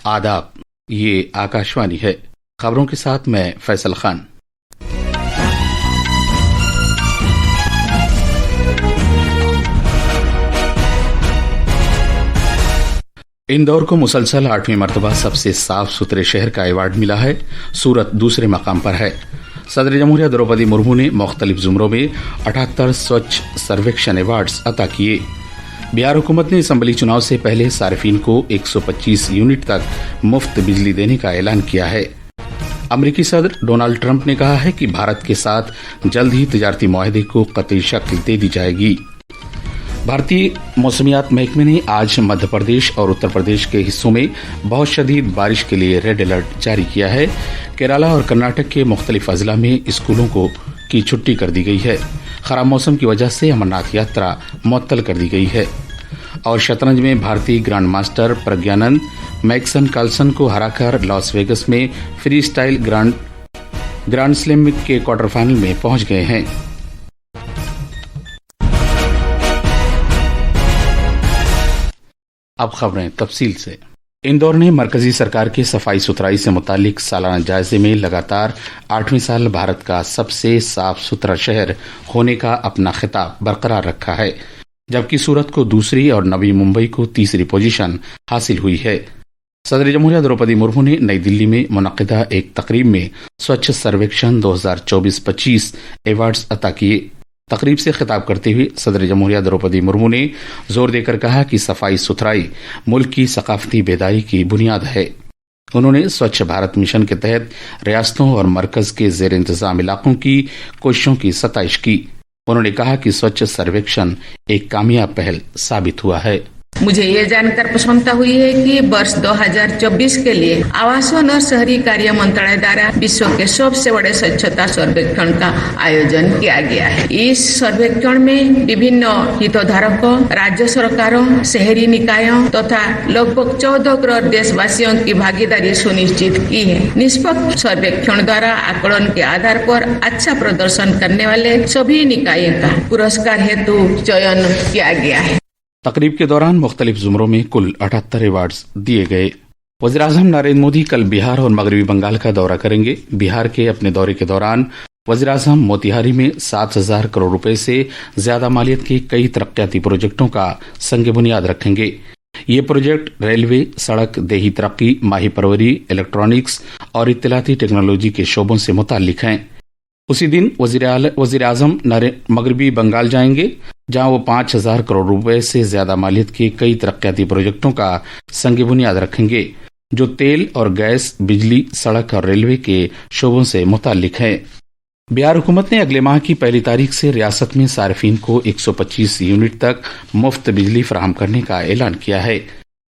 आदाब, ये आकाशवाणी है। खबरों के साथ मैं फैसल खान। इंदौर को मुसलसल 8वीं मरतबा सबसे साफ सुथरे शहर का अवार्ड मिला है। सूरत दूसरे मकाम पर है। सदर जमहूरिया द्रौपदी मुर्मू ने मुख्तलिफ जुमरों में 78 स्वच्छ सर्वेक्षण अवार्ड्स अता किए। बिहार हुकूमत ने असम्बली चुनाव से पहले सार्फिन को 125 यूनिट तक मुफ्त बिजली देने का ऐलान किया है। अमरीकी सदर डोनाल्ड ट्रंप ने कहा है कि भारत के साथ जल्द ही तिजारती मुआहदे को कतई शक्ल दे दी जाएगी। भारतीय मौसमियात महकमे ने आज मध्य प्रदेश और उत्तर प्रदेश के हिस्सों में बहुत शदीद बारिश के लिए रेड अलर्ट जारी किया है। केरला और कर्नाटक के मुख्तलिफ अजला में स्कूलों की छुट्टी कर दी गई है। खराब मौसम की वजह से अमरनाथ यात्रा मुअत्तल कर दी गई है। और शतरंज में भारतीय grandmaster Praggnanandhaa Magnus Carlsen को हराकर लॉस वेगस में फ्री स्टाइल ग्रैंड स्लैम के क्वार्टर फाइनल में पहुंच गए हैं। अब खबरें तफसील से। इंदौर ने मरकजी सरकार के सफाई सुथराई से मुतालिक सालाना जायजे में लगातार 8वें साल भारत का सबसे साफ सुथरा शहर होने का अपना खिताब बरकरार रखा है, जबकि सूरत को दूसरी और नवी मुंबई को तीसरी पोजीशन हासिल हुई है। सदर जमहूरिया द्रौपदी मुर्मू ने नई दिल्ली में मुनक्किदा एक तकरीब में स्वच्छ सर्वेक्षण 2024-25 अवार्ड्स अता किए। तकरीब से खिताब करते हुए सदर जमहूरिया द्रौपदी मुर्मू ने जोर देकर कहा कि सफाई सुथराई मुल्क की सकाफती बेदारी की बुनियाद है। उन्होंने स्वच्छ भारत मिशन के तहत रियासतों और मरकज के जेर इंतजाम इलाकों की कोशिशों की सताइश की। उन्होंने कहा कि स्वच्छ सर्वेक्षण एक कामयाब पहल साबित हुआ है। मुझे ये जानकर प्रसन्नता हुई है कि वर्ष 2024 के लिए आवासन और शहरी कार्य मंत्रालय द्वारा विश्व के सबसे बड़े स्वच्छता सर्वेक्षण का आयोजन किया गया है। इस सर्वेक्षण में विभिन्न हितधारकों, राज्य सरकारों, शहरी निकायों तथा लगभग 14 करोड़ देशवासियों की भागीदारी सुनिश्चित की है। निष्पक्ष सर्वेक्षण द्वारा आकलन के आधार पर अच्छा प्रदर्शन करने वाले सभी निकायों का पुरस्कार हेतु चयन किया गया है। तकरीब के दौरान मुख्तलिफ जुमरों में कुल 78 अवार्ड्स दिए गए। वज़ीर आज़म नरेंद्र मोदी कल बिहार और मगरबी बंगाल का दौरा करेंगे। बिहार के अपने दौरे के दौरान वज़ीर आज़म मोतिहारी में 7,000 करोड़ रुपए से ज्यादा मालियत के कई तरक्याती प्रोजेक्टों का संग बुनियाद रखेंगे। ये प्रोजेक्ट रेलवे, सड़क, देही तरक्की, माही परवरी, इलेक्ट्रॉनिक्स और इत्तलाती टेक्नोलॉजी के शोबों से मुताल्लिक हैं। उसी दिन वज़ीर आज़म मगरबी बंगाल जाएंगे, जहां वो 5,000 करोड़ रुपए से ज्यादा मालियत के कई तरक्याती प्रोजेक्टों का संग बुनियाद रखेंगे, जो तेल और गैस, बिजली, सड़क और रेलवे के शोबों से मुताल्लिक हैं। बिहार हुकूमत ने अगले माह की 1 तारीख से रियासत में सार्फिन को 125 यूनिट तक मुफ्त बिजली फराहम करने का ऐलान किया है।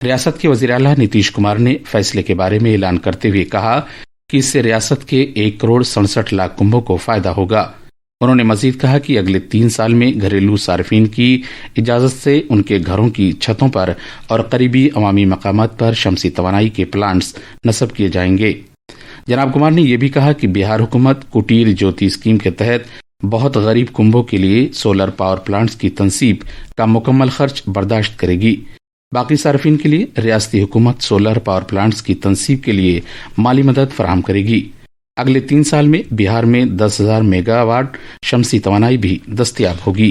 रियासत के वज़ीर आला नीतीश कुमार ने फैसले के बारे में ऐलान करते हुए कहा कि इससे रियासत के 1 करोड़ 67 लाख कुंभों को फायदा होगा। उन्होंने मजीद कहा कि अगले 3 साल में घरेलू सार्फिन की इजाजत से उनके घरों की छतों पर और करीबी अवामी मकामात पर शमसी तवानाई के प्लांट्स नस्ब किए जाएंगे। जनाब कुमार ने यह भी कहा कि बिहार हुकूमत कुटीर ज्योति स्कीम के तहत बहुत गरीब कुंभों के लिए सोलर पावर प्लांट्स की तनसीब का मुकम्मल खर्च बर्दाश्त करेगी। बाकी सार्फिन के लिए रियासती हुकूमत सोलर पावर प्लांट्स की तनसीब के लिए माली मदद फराहम करेगी। अगले 3 साल में बिहार में 10,000 मेगावाट शमसी तवानाई भी दस्तयाब होगी।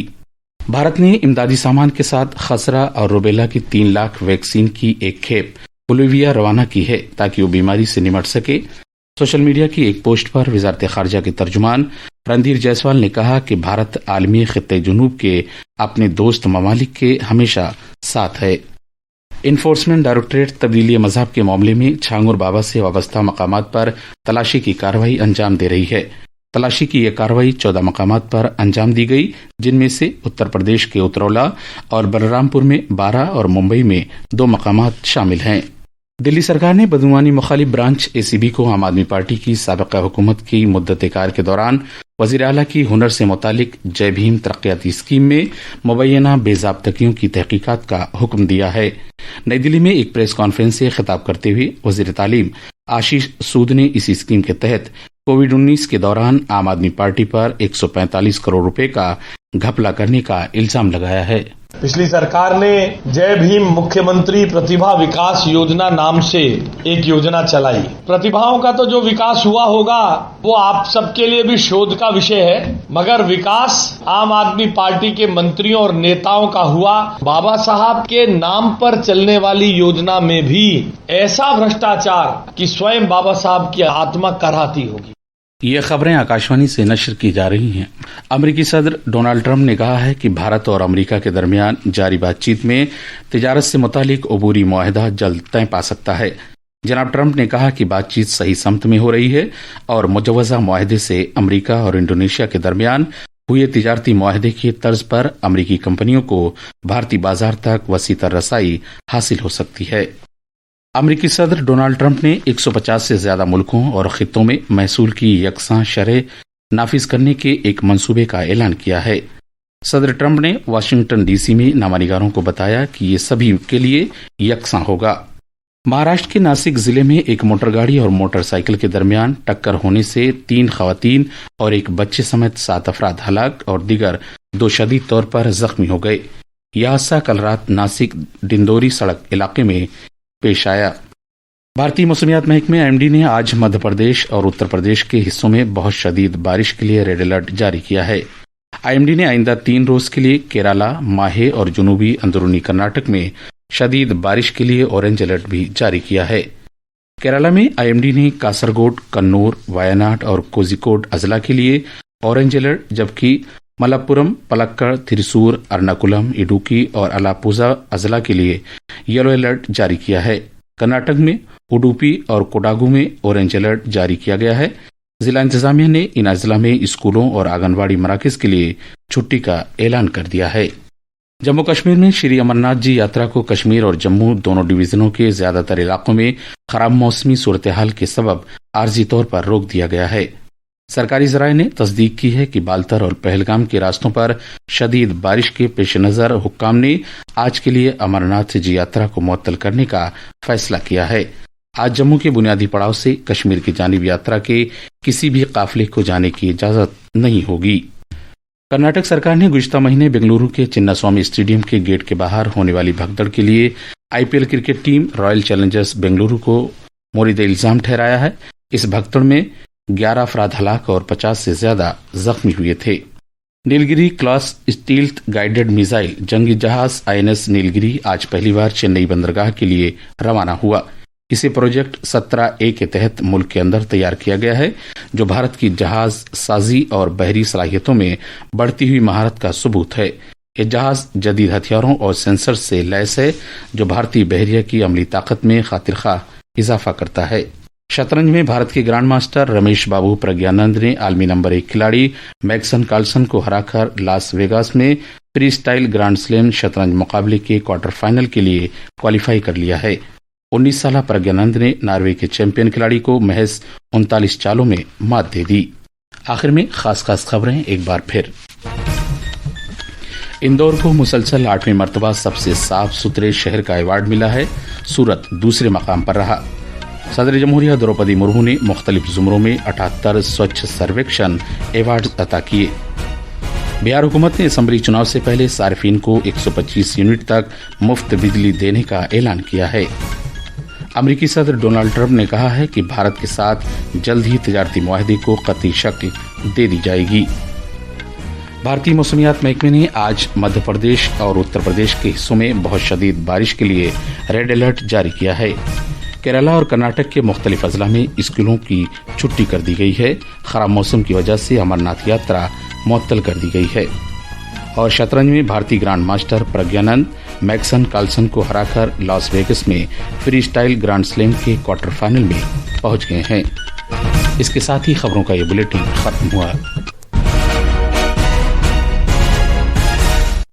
भारत ने इमदादी सामान के साथ खसरा और रूबेला की 3 लाख वैक्सीन की एक खेप बोलिविया रवाना की है, ताकि वो बीमारी से निपट सके। सोशल मीडिया की एक पोस्ट पर वजारत खारजा के तर्जुमान रणधीर जायसवाल ने कहा कि भारत आलमी खित्ते जुनूब के अपने दोस्त ममालिक के हमेशा साथ है। इन्फोर्समेंट डायरेक्टरेट तब्दीली मजहब के मामले में छांगुर बाबा से वाबस्ता मकामात पर तलाशी की कार्रवाई अंजाम दे रही है। तलाशी की यह कार्रवाई 14 मकामात पर अंजाम दी गई, जिनमें से उत्तर प्रदेश के उतरौला और बलरामपुर में 12 और मुंबई में 2 मकामात शामिल हैं। दिल्ली सरकार ने बदनवानी मुखालिफ ब्रांच ACB को आम आदमी पार्टी की साबिका हुकूमत की मुद्दत कार के दौरान वज़ीर आला की हुनर से मुतालिक जय भीम तरक्याती स्कीम में मुबैना बेज़ाब्तगियों की तहकीकात का हुक्म दिया है। नई दिल्ली में एक प्रेस कॉन्फ्रेंस से खिताब करते हुए वज़ीर तालीम आशीष सूद ने इसी स्कीम के तहत कोविड-19 के दौरान आम आदमी पार्टी पर 145 करोड़ रुपए का घपला करने का इल्जाम लगाया है। पिछली सरकार ने जय भीम मुख्यमंत्री प्रतिभा विकास योजना नाम से एक योजना चलाई। प्रतिभाओं का तो जो विकास हुआ होगा वो आप सबके लिए भी शोध का विषय है, मगर विकास आम आदमी पार्टी के मंत्रियों और नेताओं का हुआ। बाबा साहब के नाम पर चलने वाली योजना में भी ऐसा भ्रष्टाचार कि स्वयं बाबा साहब की आत्मा कराहती होगी। ये खबरें आकाशवाणी से नश्र की जा रही हैं। अमेरिकी सदर डोनाल्ड ट्रंप ने कहा है कि भारत और अमेरिका के दरमियान जारी बातचीत में तिजारत से मुतालिक अबूरी मुआहदा जल्द तय पा सकता है। जनाब ट्रंप ने कहा कि बातचीत सही समत में हो रही है और मुजवजा मुआहदे से अमेरिका और इंडोनेशिया के दरमियान हुए तिजारती मुआहदे की तर्ज पर अमेरिकी कंपनियों को भारतीय बाजार तक वसीतर रसाई हासिल हो सकती है। अमेरिकी सदर डोनाल्ड ट्रंप ने 150 से ज्यादा मुल्कों और खित्तों में महसूल की यकसां शरह नाफिज करने के एक मंसूबे का ऐलान किया है। सदर ट्रंप ने वाशिंगटन डीसी में नामानिगारों को बताया कि ये सभी के लिए यकसां होगा। महाराष्ट्र के नासिक जिले में एक मोटर गाड़ी और मोटरसाइकिल के दरमियान टक्कर होने से 3 खवातीन और एक बच्चे समेत 7 अफराद हलाक और दीगर 2 शदीद तौर पर जख्मी हो गए। यह हादसा कल रात नासिक डिंडोरी सड़क इलाके में पेश आया। भारतीय मौसमियात महकमे IMD ने आज मध्य प्रदेश और उत्तर प्रदेश के हिस्सों में बहुत शदीद बारिश के लिए रेड अलर्ट जारी किया है। IMD ने आइंदा 3 रोज के लिए केरला, माहे और जुनूबी अंदरूनी कर्नाटक में शदीद बारिश के लिए ऑरेंज अलर्ट भी जारी किया है। केरला में IMD ने कासरगोड, कन्नूर, वायनाड और कोझिकोड अजला के लिए ऑरेंज अलर्ट, जबकि मलप्पुरम, पलक्कड़, थिरसूर, अर्नाकुलम, इडुक्की और अलापुझा अजला के लिए येलो अलर्ट जारी किया है। कर्नाटक में उडुपी और कोडागू में ऑरेंज अलर्ट जारी किया गया है। जिला इंतजामिया ने इन अजला में स्कूलों और आंगनबाड़ी मराकज के लिए छुट्टी का ऐलान कर दिया है। जम्मू कश्मीर में श्री अमरनाथ जी यात्रा को कश्मीर और जम्मू दोनों डिवीजनों के ज्यादातर इलाकों में खराब मौसमी सूरत हाल के सबब आर्जी तौर पर रोक दिया गया है। सरकारी जराये ने तस्दीक की है कि बाल्तर और पहलगाम के रास्तों पर शदीद बारिश के पेश नजर हुक्काम ने आज के लिए अमरनाथ जी यात्रा को मुअत्तल करने का फैसला किया है। आज जम्मू के बुनियादी पड़ाव से कश्मीर की जानिब यात्रा के किसी भी काफिले को जाने की इजाजत नहीं होगी। कर्नाटक सरकार ने गुज़िश्ता महीने बेंगलुरु के चिन्नास्वामी स्टेडियम के गेट के बाहर होने वाली भगदड़ के लिए IPL cricket team royal Challengers Bengaluru को मोरिद इल्जाम ठहराया है। इस भगदड़ में 11 अफराद हलाक और 50 से ज्यादा जख्मी हुए थे। Nilgiri class stealth guided missile जंगी जहाज INS नीलगिरी आज पहली बार चेन्नई बंदरगाह के लिए रवाना हुआ। इसे प्रोजेक्ट 17A के तहत मुल्क के अंदर तैयार किया गया है, जो भारत की जहाज साजी और बहरी सलाहियतों में बढ़ती हुई महारत का सबूत है। यह जहाज जदीद हथियारों और सेंसर से लैस है, जो भारतीय बहरिया की अमली ताकत में खातिरखा इजाफा करता है। शतरंज में भारत के ग्रैंड मास्टर रमेश बाबू प्रज्ञानंद ने आलमी नंबर 1 खिलाड़ी मैग्सन कार्लसन को हराकर लास वेगास में फ्री स्टाइल ग्रांड स्लैम शतरंज मुकाबले के क्वार्टर फाइनल के लिए क्वालिफाई कर लिया है। 19 साल प्रज्ञानंद ने नॉर्वे के चैंपियन खिलाड़ी को महज 39 चालों में मात दे दी। आखिर में खास खबरें एक बार फिर। इंदौर को मुसलसल 8वीं मरतबा सबसे साफ सुथरे शहर का अवार्ड मिला है। सूरत दूसरे मकाम पर रहा। सदर जमहूरिया द्रौपदी मुर्मू ने मुख्तलिफ जुमरों में 78 स्वच्छ सर्वेक्षण अवार्ड अता किए। बिहार हुकूमत ने असम्बली चुनाव से पहले सार्फिन को 125 यूनिट तक मुफ्त बिजली देने का ऐलान किया है। अमेरिकी सदर डोनाल्ड ट्रंप ने कहा है कि भारत के साथ जल्द ही तिजारती मुआहदे को कतई शक्ल दे दी जाएगी। भारतीय मौसमियात महकमे ने आज मध्य प्रदेश और उत्तर प्रदेश के हिस्सों में बहुत शदीद बारिश के लिए रेड अलर्ट जारी किया है। केरला और कर्नाटक के मुख्तलिफ अजला में स्कूलों की छुट्टी कर दी गई है। खराब मौसम की वजह से अमरनाथ यात्रा मुअत्तल कर दी गई है। और शतरंज में भारतीय ग्रांड मास्टर प्रज्ञानंद मैग्सन कार्लसन को हराकर लॉस वेगस में फ्री स्टाइल ग्रांड स्लैम के क्वार्टर फाइनल में पहुंच गए हैं। इसके साथ ही खबरों का ये बुलेटिन खत्म हुआ।